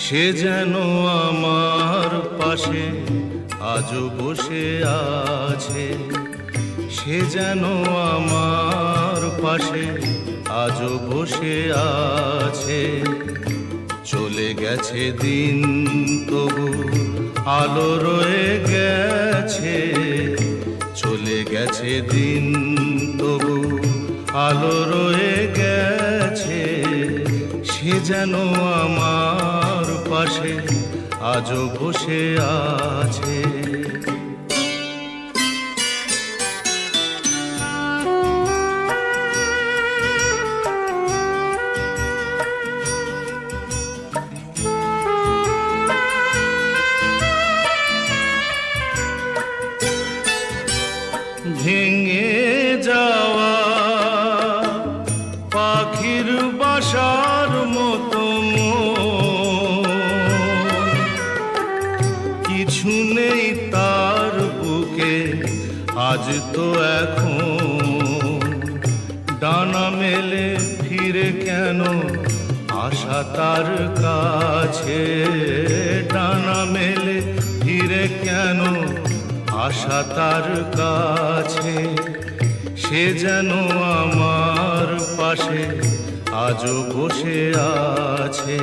সে যেন আমার পাশে আজও বসে আছে, সে যেন আমার পাশে আজও বসে আছে। চলে গেছে দিন তবু আলো রয়ে গেছে, চলে গেছে দিন তবু আলো রয়ে গেছে। সে যেন আমার পাশে আজও বসে আছে। ভেঙে যাওয়া পাখির বাসার মতো কিছু নেই তার বুকে আজ তো এখন। ডানা মেলে ফিরে কেন আশা তার কাছে, ডানা মেলে ফিরে কেন আশা তার কাছে। সে যেন আমার পাশে আজও বসে আছে।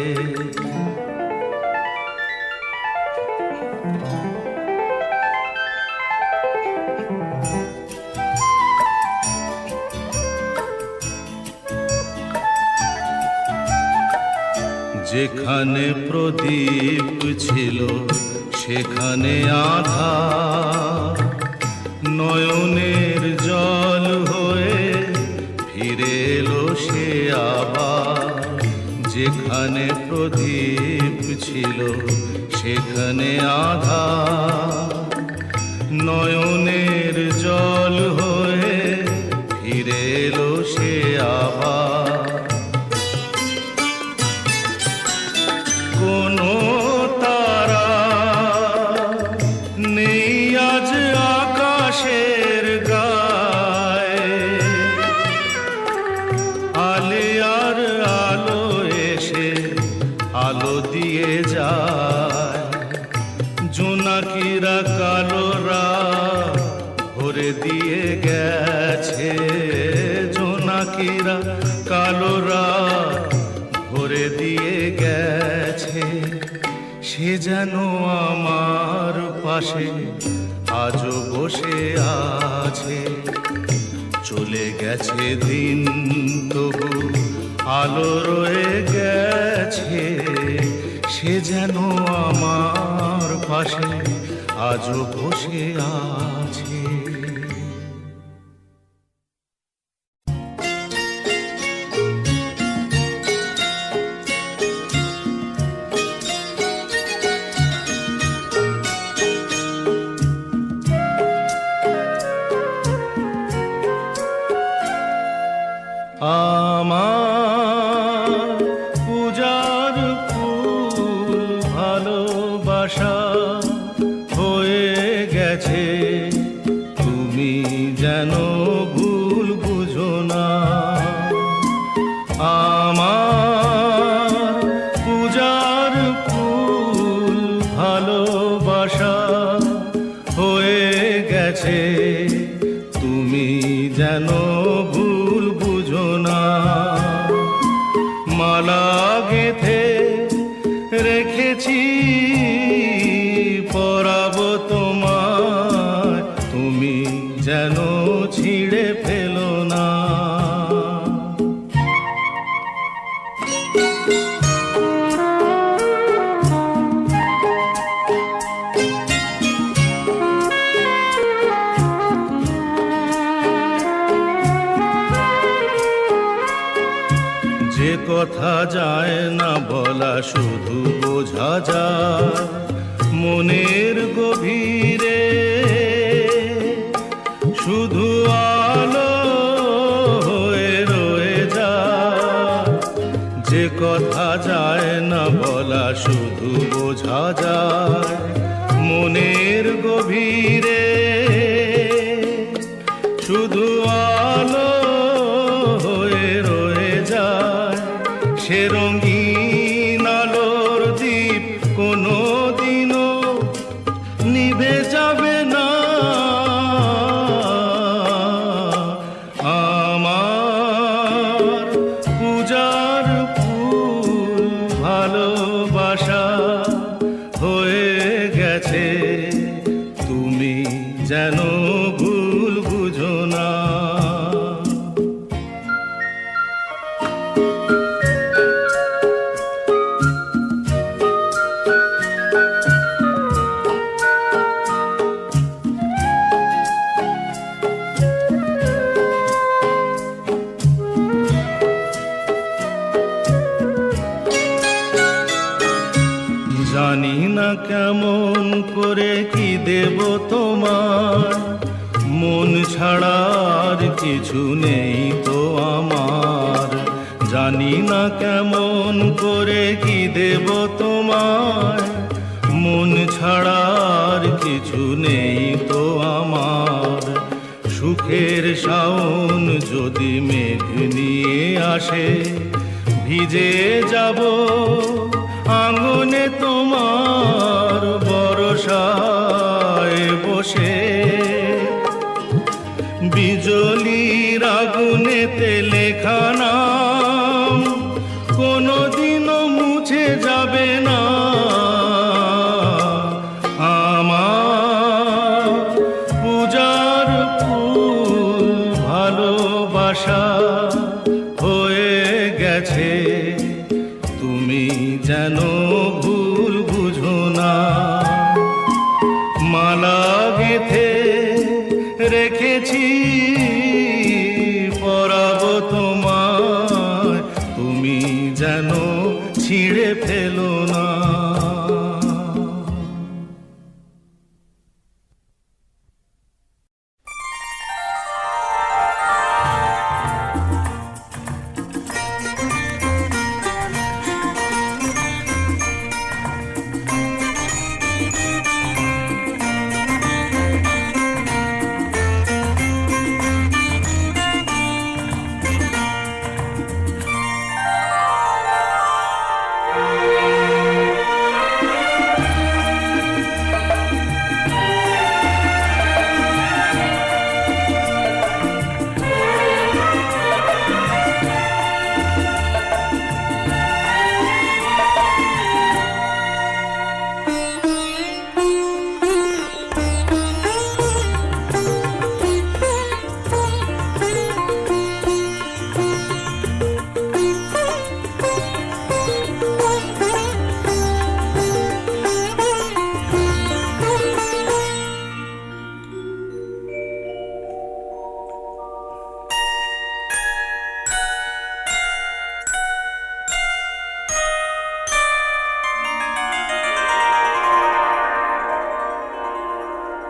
যেখানে প্রদীপ ছিল সেখানে আধার, নয়নের জল হয়ে ফিরে এলো সে আবার। যেখানে প্রদীপ ছিল সেখানে আধার, নয়নের জল হয়ে ফিরে এলো সে আবার। কোনো তারা নেই আজ আকাশের গায়ে, আলে আর আলো এসে আলো দিয়ে যায়। জোনাকিরা কালোরা ভরে দিয়ে গেছে, জোনাকিরা কালোরা ভরে দিয়ে গেছে। সে যেন আমার পাশে আজও বসে আছে। চলে গেছে দিন তবু আলো রয়ে গেছে। সে যেন আমার পাশে আজও বসে আছে। আমার পূজার ফুল ভালোবাসা হয়ে গেছে, তুমি যেন ভুল বুঝো না। আমার পূজার ফুল ভালোবাসা হয়ে গেছে, তুমি যেন ভুল বুঝো না। মালা গেঁথে রেখেছি পরাবো তোমায়, তুমি যেন ছিঁড়ে ফেলো না। যে কথা যায় না বলা শুধু বোঝা যায় মনের গভীরে, শুধু আলো হয়ে রয়ে যায়। যে কথা যায় না বলা শুধু বোঝা যায় মনের গভীরে, যেন ভুল বুঝো না। জানি না কেমন করে কি দেব তোমার, মন ছাড়া আর কিছু নেই তো আমার। জানি না কেমন করে কি দেব তোমার, মন ছাড়া আর কিছু নেই তো আমার। সুখের শাওন যদি মেঘ নিয়ে আসে, ভিজে যাব আঙ্গনে তোমার বরসায় বসে। বিজলির আগুনেতে লেখা নাম কোনোদিনও মুছে যাবে না। আমার পূজার ফুল ভালোবাসা হয়ে গেছে, তুমি যেন ভুল বুঝো না। মালা গেঁথে রেখেছি পরাবো তোমায়, তুমি যেন ছিঁড়ে ফেলো না।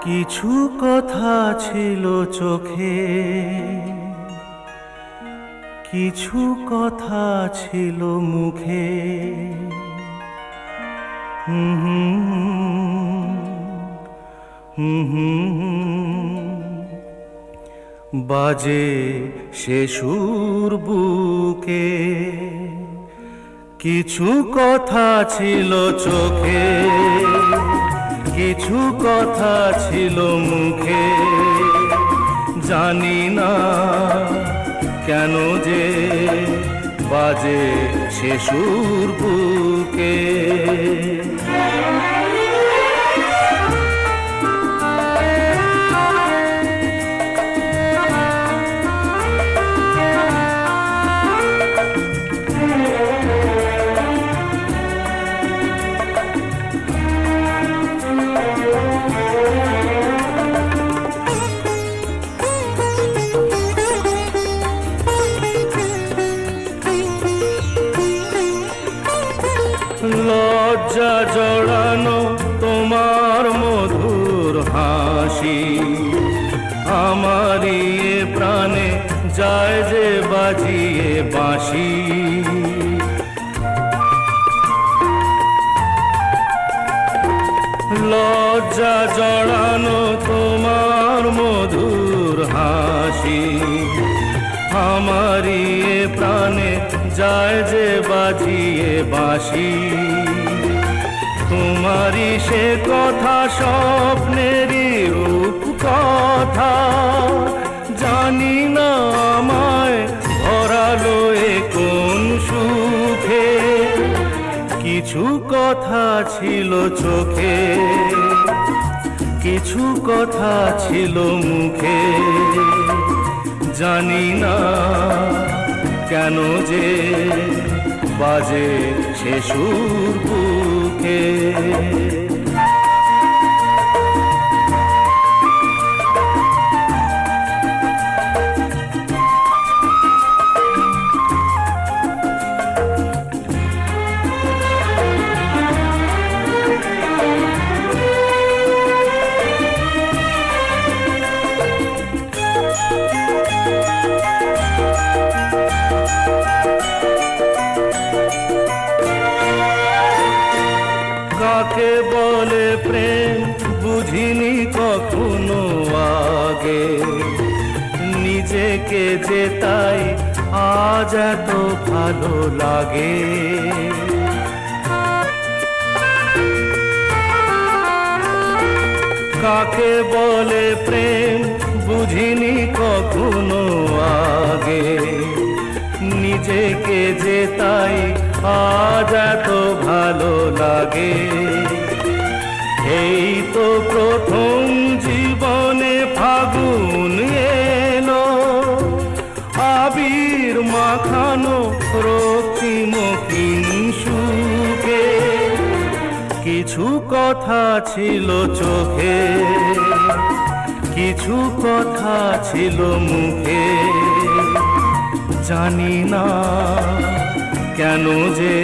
কিছু কথা ছিল চোখে, কিছু কথা ছিল মুখে। বাজে সে সুর বুকে, কিছু কথা ছিল চোখে, কিছু কথা ছিল মুখে। জানি না কেন যে বাজে সে সুর বুকে। লজ্জা জড়ানো তোমার মধুর হাসি, আমারই প্রাণে যায় যে বাজিয়ে বাঁশি। লজ্জা জড়ানো তোমার মধুর হাসি, আমারই প্রাণে যায় যে বাজিয়ে বাঁশি। তোমারই সে কথা স্বপ্নেরই রূপ কথা, জানি না আমায় ভরালো এ কোন সুখে। কিছু কথা ছিল চোখে, কিছু কথা ছিল মুখে, জানি না কেন যে বাজে সে সুর বুকে। কাকে বলে প্রেম বুঝিনি কখনো আগে, নিজেকে যে তাই আজ এত ভালো লাগে। কাকে বলে প্রেম বুঝিনি কখনো আগে, নিজেকে যে তাই আজ এত ভালো লাগে। এই তো প্রথম জীবনে ফাগুন এলো, আবির মাখানো রক্তিম কিংশুকে। কিছু কথা ছিল চোখে, কিছু কথা ছিল মুখে, জানি না কেন যে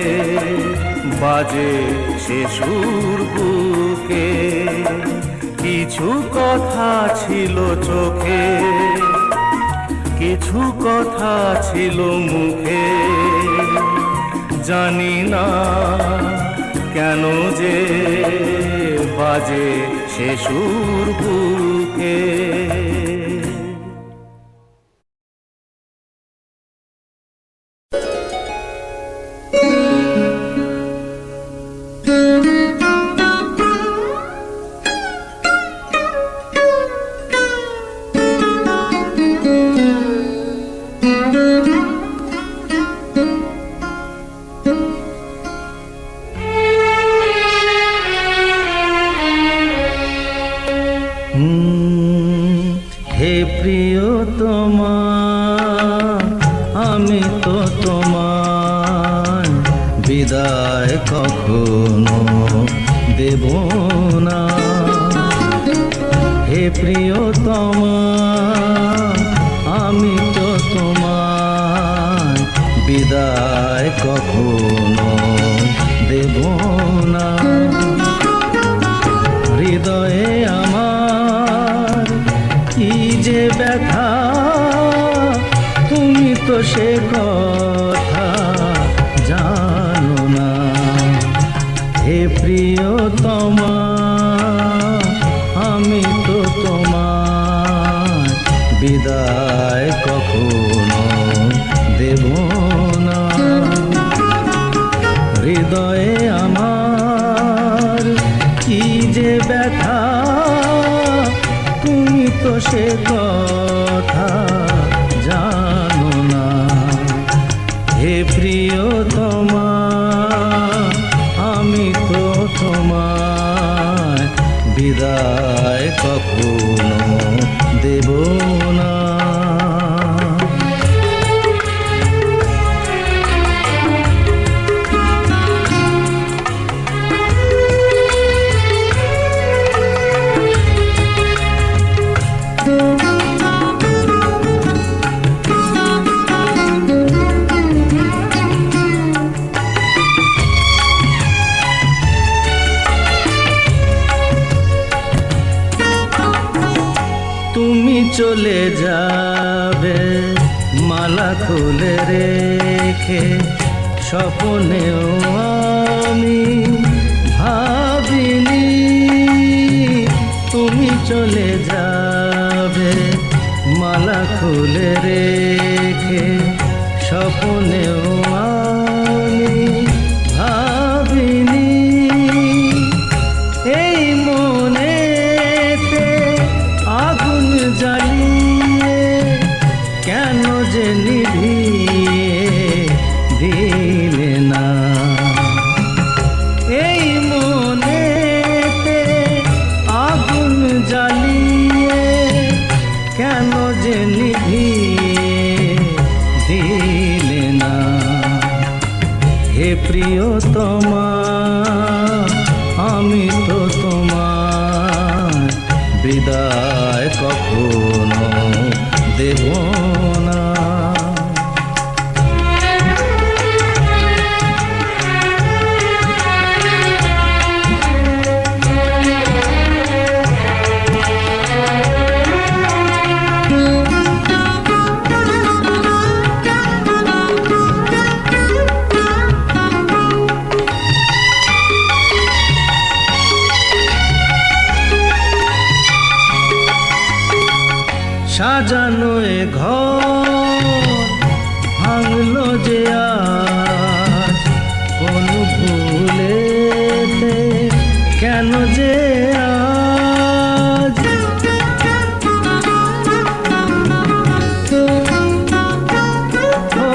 বাজে সে সুর বুকে। কিছু কথা ছিল চোখে, কিছু কথা ছিল মুখে, জানি না কেন যে বাজে সে সুর বুকে। হে প্রিয়তমা, আমি তো তোমার বিদায় কখনো দেব না। হে প্রিয়তমা, আমি তো তোমার বিদায় কখনো দেব না। হৃদয়ে আমার কি যে ব্যথা, তুমি তো সে কথা জানো না। হে প্রিয়তমা, আমি তো তোমার বিদায় কখনো দেব না। হৃদয়ে আমার কি যে ব্যথা, তুমি তো সে কথা জানো না। হে প্রিয়তমা, আমি তো তোমার বিদায় কখনো দেব না। চলে যাবে মালা খুলে রেখে, স্বপ্নেও আমি ভাবিনি তুমি চলে যাবে মালা খুলে রেখে, স্বপ্নেও আমি ভাবিনি। এই মনেতে আগুন জ্বালিয়ে কেন যে নিভিয়ে দিলে না। এই মনেতে আগুন তোমার, আমি তো তোমার বিদায় কখনো দেব না। সাজানো এ ঘর ভাঙলো যে আজ, কোন ভুলেতে কেন যে আজ। ও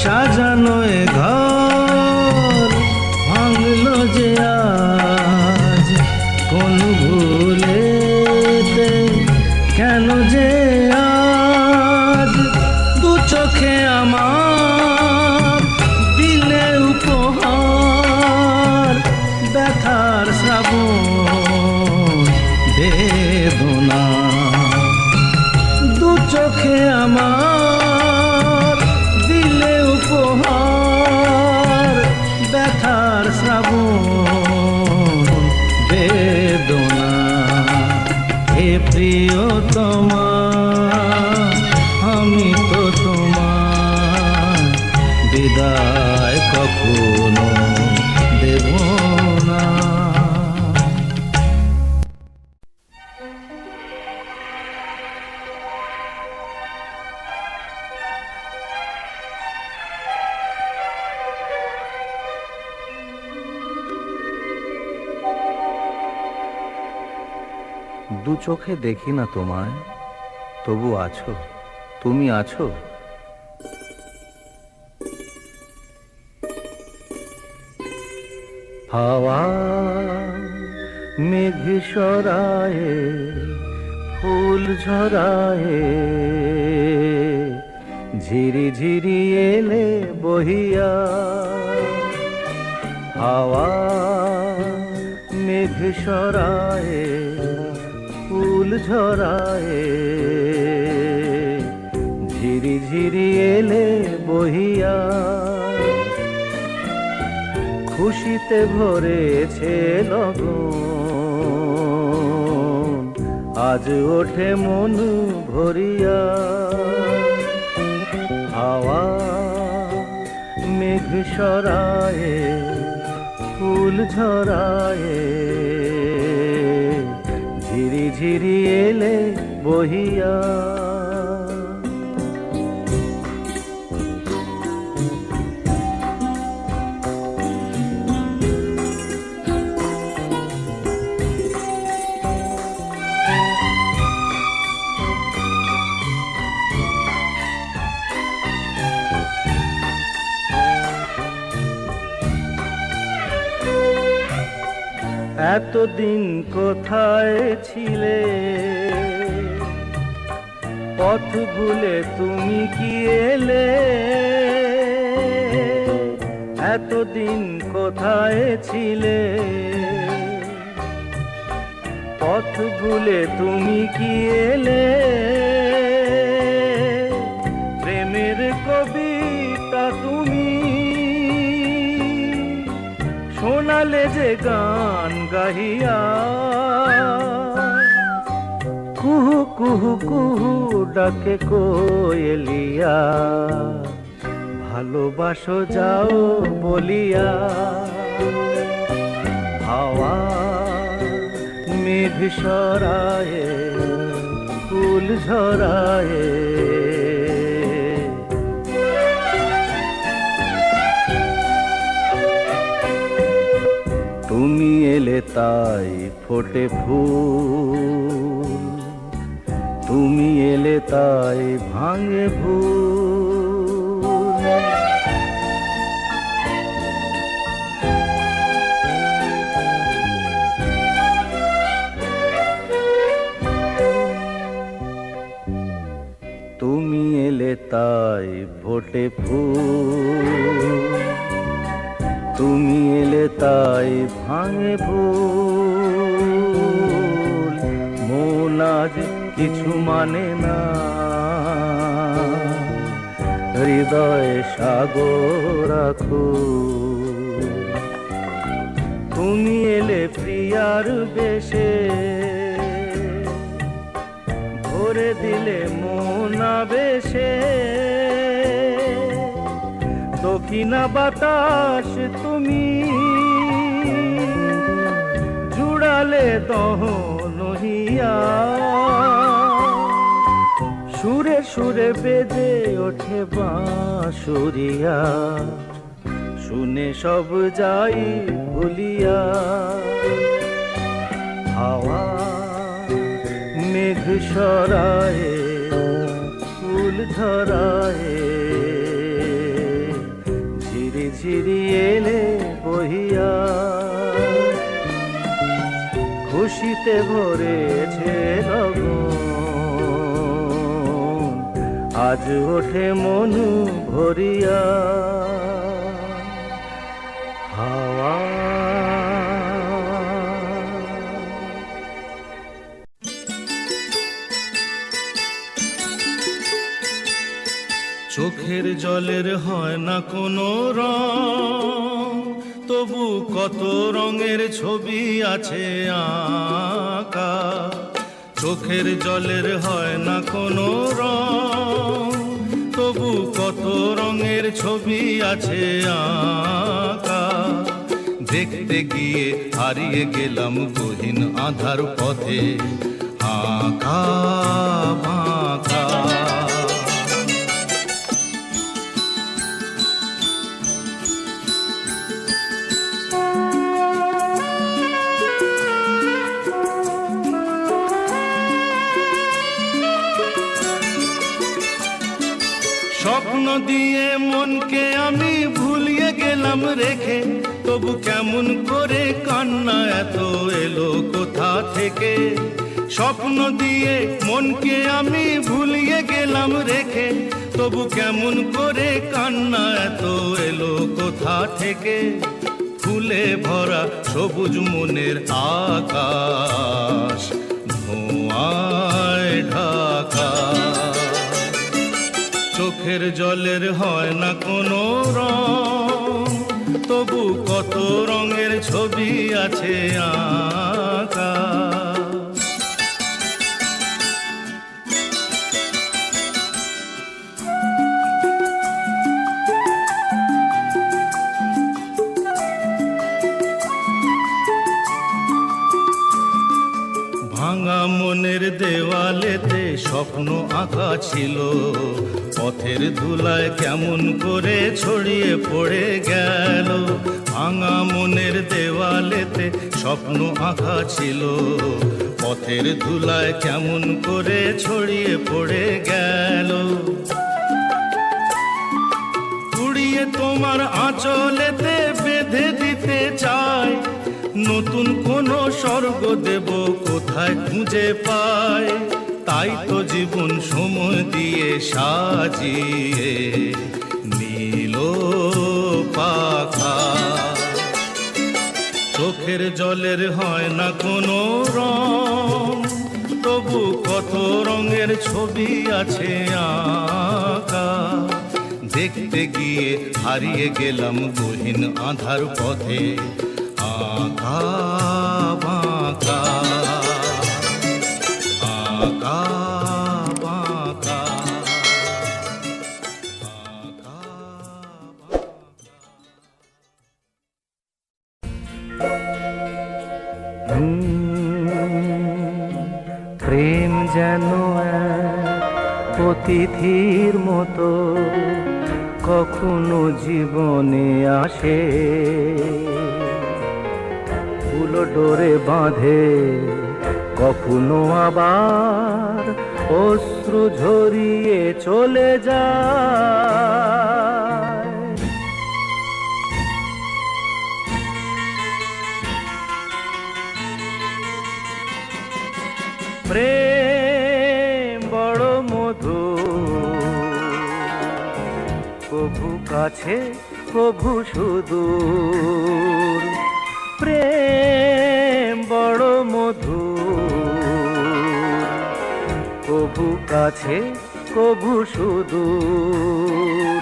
সাজানো এ ঘর ভাঙলো যে আজ, কোন ভুলেতে কেন যে আজ। দু চোখে আমার দিলে উপহার, ব্যথার শ্রাবণ বেদনা। দু চোখে আমার দিলে উপহার, ব্যথার শ্রাবণ বেদনা। হে প্রিয়তমা, আমি তো তোমার বিদায় কখনো দেব না। দু চোখে দেখি না তোমায়, তবু আছো, তুমি আছো। হাওয়া মেঘ সরায়ে, ফুল ঝরায়ে, ঝিরি ঝিরি এলে বহিয়া। হাওয়া মেঘ সরায়ে, ফুল ঝরায়ে, ঝিরি ঝিরি এলে বহিয়া। খুশিতে ভরেছে লগন, আজ ওঠে মন ভরিয়া। হাওয়া মেঘ সরায়ে, ফুল ঝরায়ে, ঝিরি ঝিরি এলে বহিয়া। এতদিন কোথায় ছিলে, পথ ভুলে তুমি কি এলে? এতদিন কোথায় ছিলে, পথ ভুলে তুমি কি এলে? প্রেমের কবিতা তুমি শোনালে যে গান গাহিয়া। কুহু কুহু কুহু ডাকে কোয়েলিয়া, ভালোবাসো যাও বলিয়া। হাওয়া মেঘ সরায়ে, ফুল ঝরায়ে, তুমি এলে তাই ফোটে ফুল, তুমি এলে তাই ভাঙে ভুল। তুমি এলে তাই ফোটে ফুল, তুমি এলে তাই ভাঙে ভুল, মন আজ কিছু মানে না, হৃদয়ে সাগর রাখো। তুমি এলে প্রিয়ার বেশে, ভরে দিলে মন আবেশে, দক্ষিণা বাতাস তুমি জুড়ালে দহন হিয়া, সুরে সুরে বেজে ওঠে বাঁশুরিয়া, শুনে সব যাই ভুলিয়া। হাওয়া মেঘ সরায়ে ফুল ঝরায়ে, ঝিরি ঝিরি এলে বহিয়া, খুশিতে ভরেছে লগন, আজ ওঠে মন ভরিয়া। হাওয়া চোখের জলের হয় না কোনো রং, তবু কত রঙের ছবি আছে আঁকা। চোখের জলের হয় না কোনো রং, তবু কত রঙের ছবি আছে আঁকা। দেখতে গিয়ে হারিয়ে গেলাম গহীন আধার পথে, আঁকা বাঁকা। স্বপ্ন দিয়ে মনকে আমি ভুলিয়ে গেলাম রেখে, তবু কেমন করে কান্না এত এলো কোথা থেকে। স্বপ্ন দিয়ে মনকে আমি ভুলিয়ে গেলাম রেখে, তবু কেমন করে কান্না এত এলো কোথা থেকে। ফুলে ভরা সবুজ মনের আকাশ ধোঁয়ায় ঢাকা। চোখের জলের হয় না কোনো রং, তবু কত রঙের ছবি আছে আঁকা। ভাঙা মনের দেওয়ালেতে স্বপ্ন আঁকা ছিল, পথের ধুলায় কেমন করে ছড়িয়ে পড়ে গেল। ভাঙা মনের দেওয়ালেতে স্বপ্ন আঁকা ছিল, পথের ধুলায় কেমন করে ছড়িয়ে পড়ে গেল। কুড়িয়ে তোমার আঁচলেতে বেঁধে দিতে চাই, নতুন কোন স্বর্গ দেব কোথায় খুঁজে পায়। তাই তো জীবন সময় দিয়ে সাজিয়ে নীল পাখা। চোখের জলের হয় না কোনো রং, তবু কত রঙের ছবি আছে আঁকা। দেখতে গিয়ে হারিয়ে গেলাম গহীন আধার পথে, আঁকা বাঁকা আঁকা বাঁকা আঁকা বাঁকা। প্রেম যেন এক অতিথির মতো কখনো জীবনে আসে, ফুলো ডোরে বাঁধে, কখনো আবার অশ্রু ঝরিয়ে চলে যায়। প্রেম বড় মধুর, কভু কাছে কভু সুদূর, প্রেম বড় মধুর, কভু কাছে কভু সুদূর।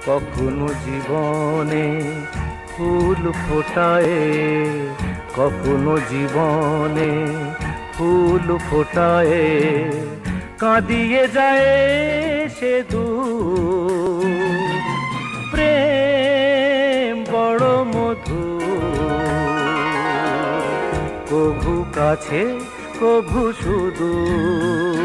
কখনো জীবনে ফুল ফোটায়, কখনো জীবনে ফুল ফোটায়, কাঁদিয়ে যায় সে দূর, প্রেম বড় মধুর, কভু কাছে কভু সুদূর।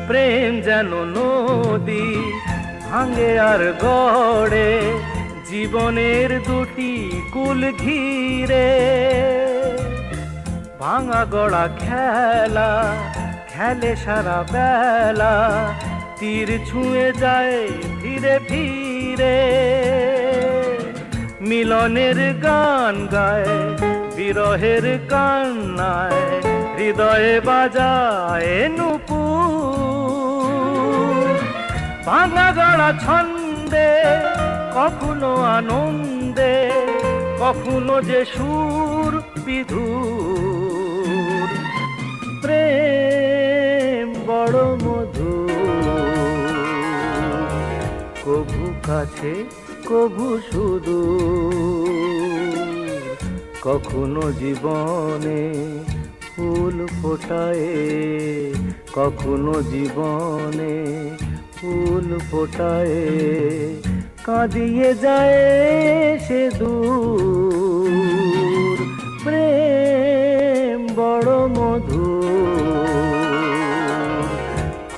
প্রেম যেন নদী ভাঙে আর গড়ে, জীবনের দুটি কুল ঘিরে, ভাঙা গড়া খেলা খেলে সারা বেলা, তীর ছুঁয়ে যায় ফিরে ফিরে, মিলনের গান গায় বিরহের কান্নায়, হৃদয়ে বাজায় নূপুর, ভাঙা গড়া ছন্দে কখনো আনন্দে, কখনো যে সুর বিধুর, প্রেম বড় মধুর, কভু কাছে কভু সুদূর। কখনো জীবনে ফুল ফোটায়, কখনো জীবনে ফুল ফোটায়, কাঁদিয়ে যায় সে দূর, প্রেম বড় মধুর,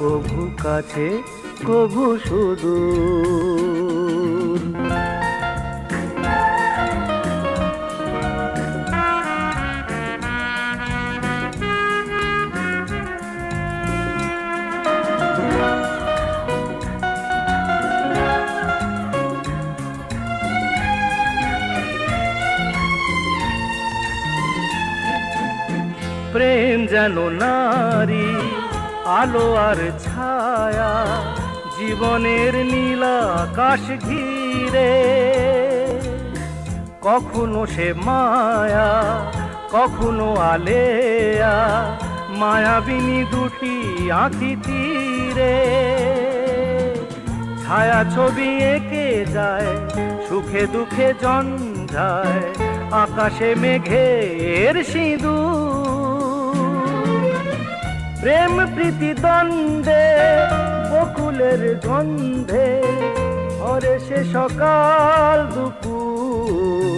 কভু কাছে কভু সুদূর। প্রেম যেন নারী আলো আর ছায়া, জীবনের নীল আকাশ ঘিরে, কখনো সে মায়া কখনো আলেয়া, মায়াবিনী দুটি আঁখি তীরে, ছায়া ছবি এঁকে যায় সুখে দুঃখে জঞ্জায়, আকাশে মেঘের সিঁদুর, প্রেম প্রীতি দ্বন্দ্বে বকুলের গন্ধে, ভরে সে সকাল দুপুর,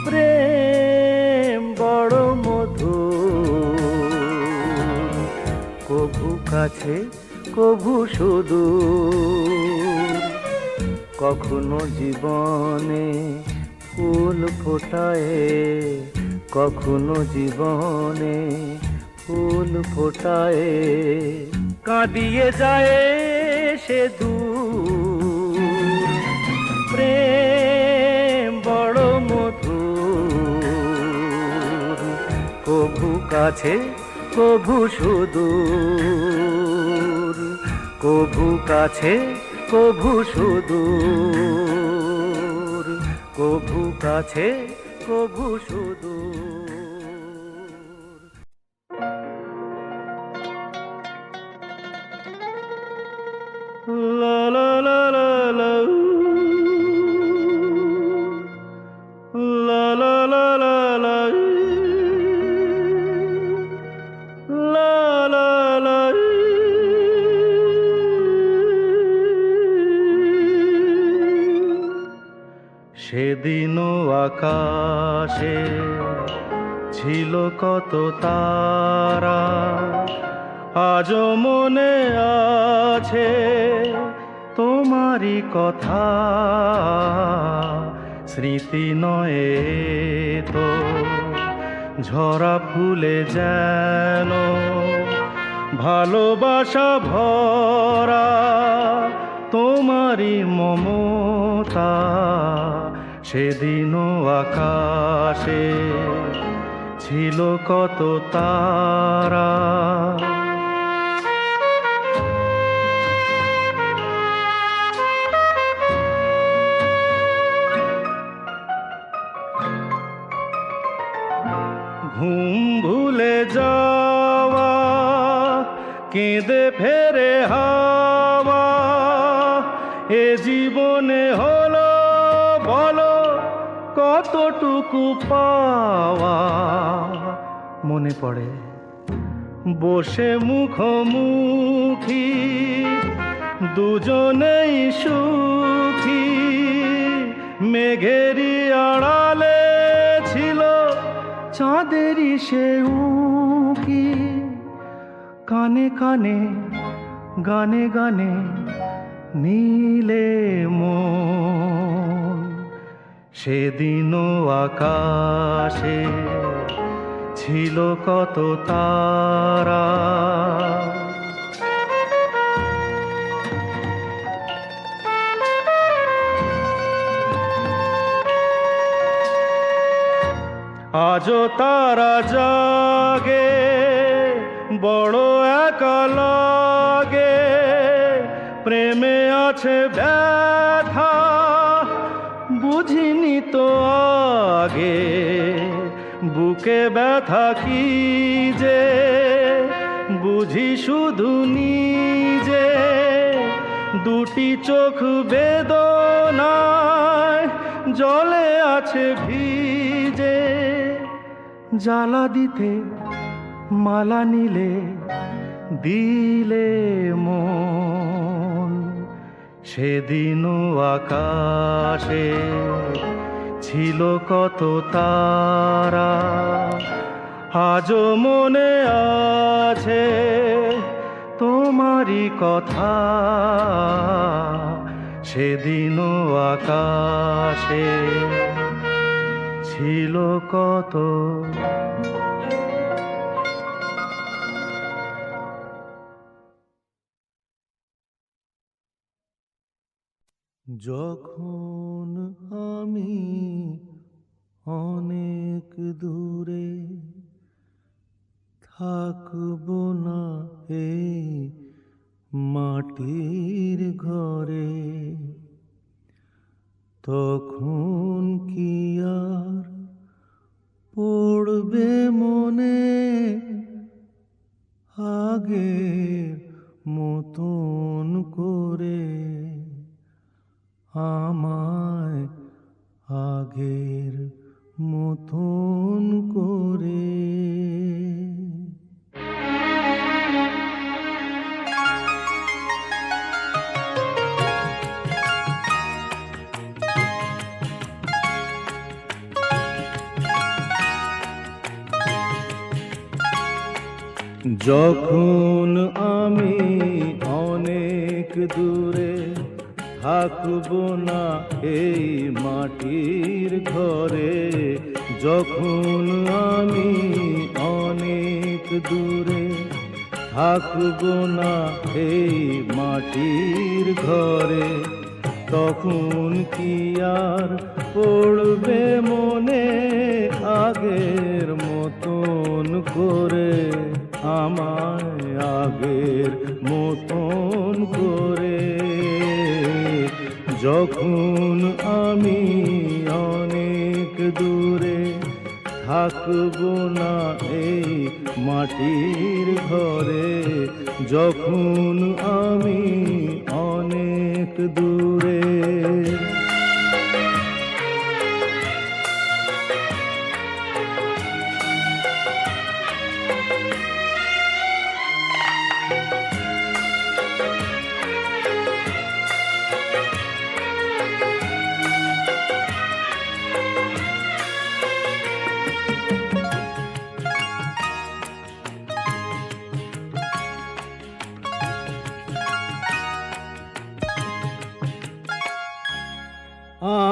প্রেম বড় মধুর, কভু কাছে কভু সুদূর, কখনো জীবনে ফুল ফোটায়, কখনো জীবনে ফুল ফোটায়, কাঁদিয়ে যায় সে দূর, প্রেম বড় মধুর, কভু কাছে কভু সুদূর, কভু কাছে কভু সুদূর, কভু কাছে কভু সুদূর। লা লা লা লা লা, লা লা লা লা লা, লা লা লা। সেদিনও আকাশে ছিল কত তারা, আজও মনে আছে তোমারই কথা, স্মৃতি নয় তো ঝরা ফুলে যেন ভালোবাসা ভরা তোমারই মমতা। সেদিনও আকাশে ছিল কত তারা। ঘুম ভুলে যাওয়া কেঁদে ফেরে হাওয়া, এ জীবনে হলো বলো কতটুকু পাওয়া। মনে পড়ে বসে মুখোমুখি দুজনেই সুখী, মেঘেরই আড়ালে ছিল চাঁদেরই সে উঁকি। কানে কানে গানে গানে নীলে মন, সেদিনও আকাশে ছিল কত তারা। আজও তারা জাগে বড় একা লাগে, প্রেমে আছে ব্যথা বুঝিনি তো আগে। বুকে ব্যথা কি যে বুঝি শুধু নিজে, দুটি চোখ বেদনায় জলে আছে ভিজে। জ্বালা দিতে মালা নিলে দিলে মন, সেদিনও আকাশে ছিল কত তারা। আজও মনে আছে তোমারই কথা, সেদিনও আকাশে ছিল কত। যখন আমি অনেক দূরে থাকব না এই মাটির ঘরে, তখন কি আর পড়বে মনে আগের মতন করে, আমায় আগের মতন করে। যখন আমি অনেক দূরে থাকব না এই মাটির ঘরে, যখন আমি অনেক দূরে থাকব না এই মাটির ঘরে, তখন কি আর পড়বে মনে আগের মতন করে, আমায় আগের মতন করে। যখন আমি অনেক দূরে থাকব না এই মাটির ঘরে, যখন আমি অনেক দূরে।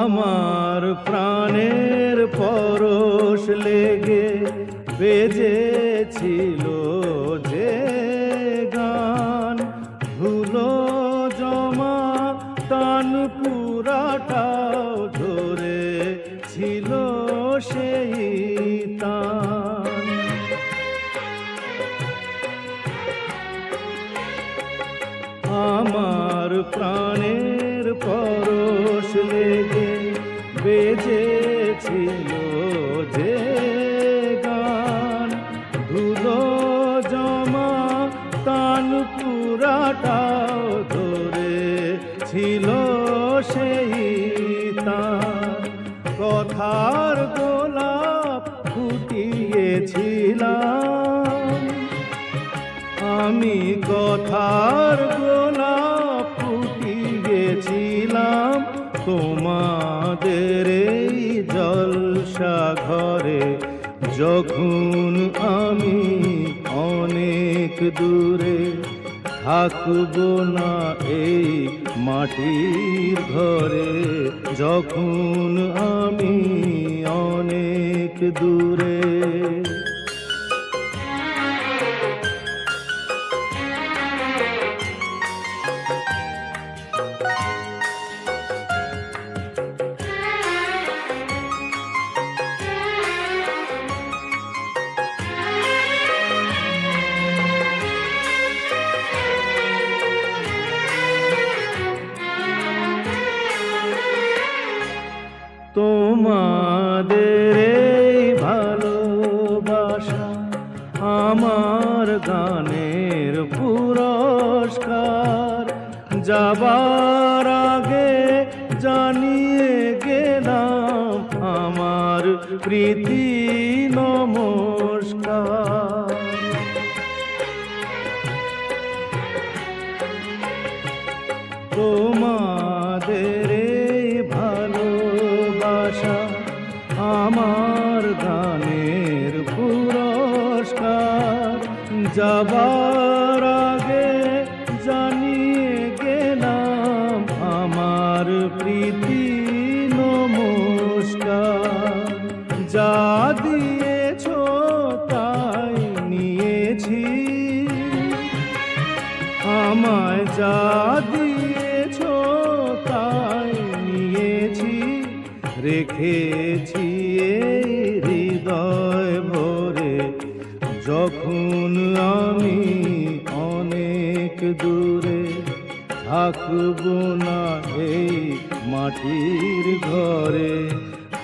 আমার প্রাণের পরশ লেগে বেজেছিল যে গান, ধুলো জমা তান পুরাটাও ধরে ছিল সেই তান। আমার প্রাণের পরশ লেগে বেজেছিল যে গান, ধুলো জমা তান পুরাটাও ধরে ছিল সেই তান। কথার গোলাপ ফুটিয়েছিলাম আমি, কথার গোলাপ ফুটিয়েছিলাম তোমাদের এই জলসা ঘরে। যখন আমি অনেক দূরে থাকবো না এই মাটির ঘরে, যখন আমি অনেক দূরে। তোমাদের এই ভালোবাসা আমার গানের পুরস্কার। যাবার আগে জানিয়ে গেলাম আমার প্রীতি নমস্কার। তোমাদের এই ভালোবাসা আমার গানের পুরস্কার। যাবার আগে জানিয়ে গেলাম আমার প্রীতি নমস্কার। যা দিয়েছ তাই নিয়েছি, আমায় যা দিয়েছ তাই নিয়েছি। রেখেছি এই হৃদয় ভরে, যখন আমি অনেক দূরে থাকবো না এই মাটির ঘরে,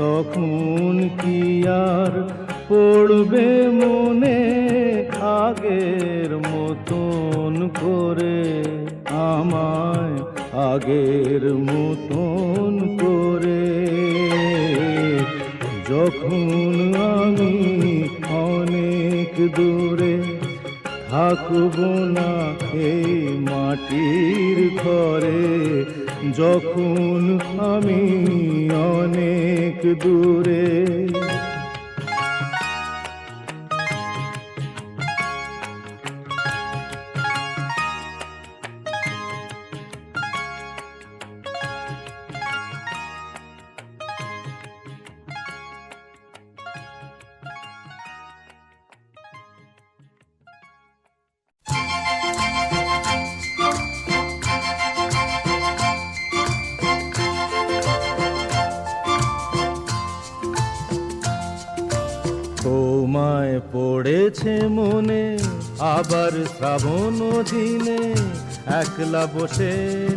তখন কি আর পড়বে মনে আগের মতন করে, আমায় আগের মতন করে। যখন আমি অনেক দূরে থাকবো না এই মাটির ঘরে, যখন আমি অনেক দূরে। তোমায় পড়েছে মনে আবার শ্রাবণ দিনে, একলা বসে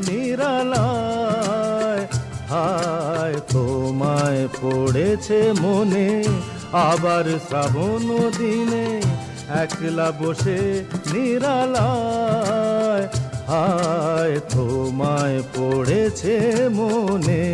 নিরালায়। হায় তোমায় পড়েছে মনে আবার শ্রাবণ দিনে, একলা বসে নিরালায়। হায় তোমায় পড়েছে মনে।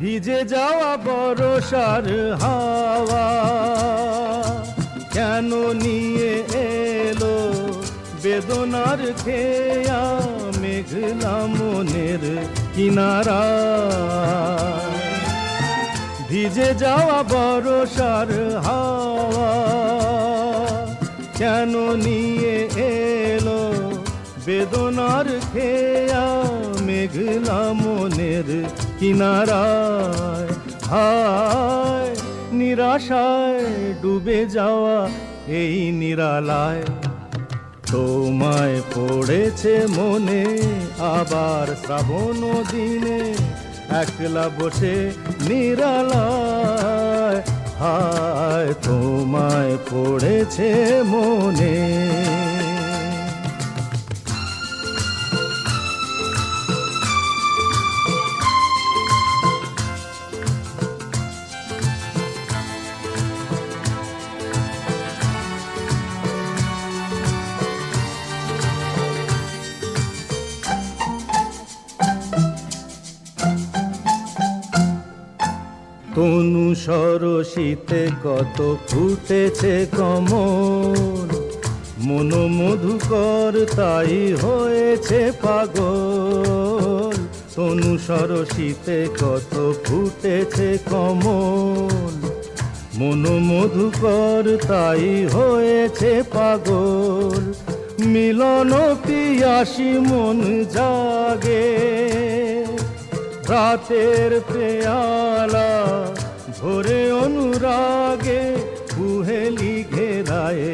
ভিজে যাওয়া বরষার হাওয়া কেন নিয়ে এলো বেদনার খেয়া মেঘলা মনের কিনারা। ভিজে যাওয়া বরষার হাওয়া কেন নিয়ে এলো বেদনার খেয়া মেঘলা মনের কিনারায়, হায় নিরাশায় ডুবে যাওয়া এই নিরালায়। তোমায় পড়েছে মনে আবার শ্রাবণ দিনে একলা বসে নিরালায়, হায় তোমায় পড়েছে মনে। তনু সরসিতে কত ফুটেছে কমল, মন মধুকর তাই হয়েছে পাগল। তনু সরসিতে কত ফুটেছে কমল, মন মধুকর তাই হয়েছে পাগল। মিলন পিয়াসী মন জাগে, রাতের পেয়ালা ভোরে অনুরাগে কুহেলি ঘেরায়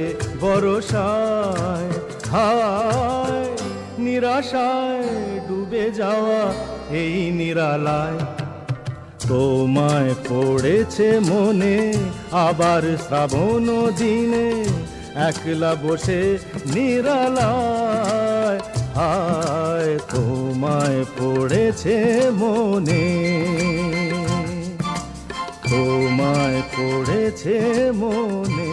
বরষায়, হায় নিরাশায় ডুবে যাওয়া এই নিরালায়। তোমায় পড়েছে মনে আবার শ্রাবণ দিনে একলা বসে নিরালায়, হায় তোমায় পড়েছে মনে, তোমায় পড়েছে মনে।